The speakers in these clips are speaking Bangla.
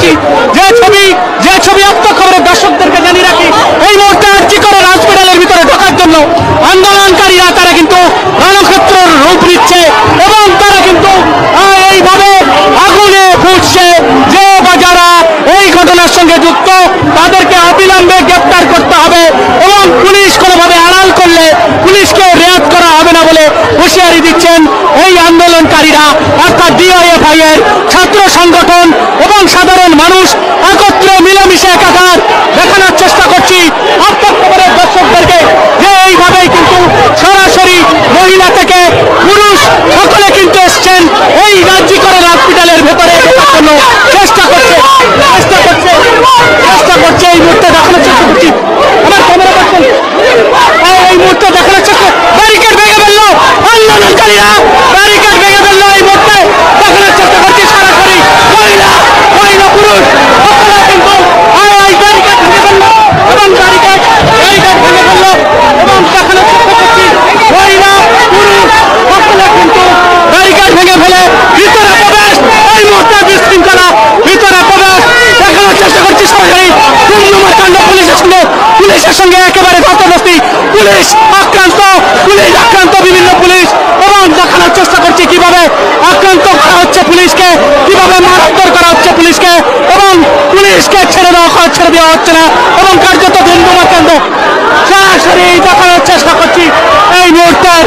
করছি যে ছবি আত্ম খবরের দর্শকদেরকে জানিয়ে রাখি, এই মুহূর্তে আর্জি করে হসপিটালের ভিতরে ঢোকার জন্য আন্দোলনকারীরা তারা কিন্তু রণক্ষেত্রের রূপ নিচ্ছে এবং তারা কিন্তু এইভাবে আগুনে ফুটছে। যে বা যারা এই ঘটনার সঙ্গে যুক্ত তাদেরকে অবিলম্বে গ্রেপ্তার করতে হবে এবং পুলিশ কোনোভাবে আড়াল করলে পুলিশকে রেয়াত করা হবে না বলে হুঁশিয়ারি দিচ্ছেন এই আন্দোলনকারীরা। অর্থাৎ ডিওএফআই এর ছাত্র সংগঠন এবং সাধারণ মানুষ একত্রে মিলেমিশে একাকার দেখানোর চেষ্টা করছি আত্মখবরের দর্শকদেরকে যে এইভাবেই কিন্তু সরাসরি মহিলা থেকে পুরুষ সকলে কিন্তু এসছেন এই রাজ্যিকরের হসপিটালের ভেতরে ঢোকার জন্য চেষ্টা করছে এই মুহূর্তে দেখানোর চেষ্টা করছি আমার ক্যামেরা পার্সন এই মুহূর্তে দেখানোর চেষ্টা ব্যারিকেড ভেঙে ফেললো আন্দোলনকারীরা, ব্যারিকেড ভেঙে ফেললো এই মুহূর্তে দেখানোর চেষ্টা করছি সরাসরি মহিলা পুরুষ সকলে কিন্তু এই ব্যারিকেড ভেঙে ফেললো এবং ব্যারিকেড ভেঙে ফেললো এবং দেখানোর চেষ্টা করছি মহিলা পুরুষ সকলে কিন্তু ব্যারিকেড ভেঙে ফেলে ভিতরে প্রবেশ, এই মুহূর্তে বিশৃঙ্খলা ভিতরে প্রবেশ দেখানোর চেষ্টা করছি সরাসরি কাণ্ড পুলিশের সঙ্গে একেবারে ধস্তাধস্তি, পুলিশ আক্রান্ত বিভিন্ন পুলিশ এবং দেখানোর চেষ্টা করছি কিভাবে আক্রান্ত করা হচ্ছে পুলিশকে, কিভাবে মারধর করা হচ্ছে পুলিশকে এবং পুলিশকে ছেড়ে দেওয়া হচ্ছে না এবং কার্যত ধুমধুমাকাণ্ড সরাসরি দেখানোর চেষ্টা করছি এই মুহূর্তের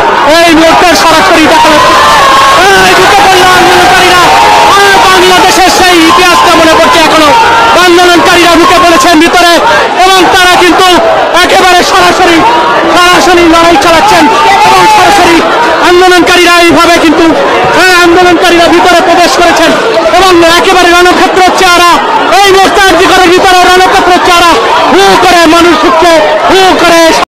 সরাসরি দেখানোর ঢুকে পড়লো আন্দোলনকারীরা। বাংলাদেশের সেই ইতিহাসটা মনে পড়ছে এখনো, আন্দোলনকারীরা ঢুকে পড়েছেন ভিতরে এবং তারা কিন্তু একেবারে সরাসরি লড়াই চালাচ্ছেন এবং সরাসরি আন্দোলনকারীরা এইভাবে কিন্তু আন্দোলনকারীরা ভিতরে প্রবেশ করেছেন এবং একেবারে রণক্ষেত্রের চেহারা এই মুহূর্তে ভিতরে রণক্ষেত্রের চেহারা হু করে মানুষ ঢুকছে, হু করে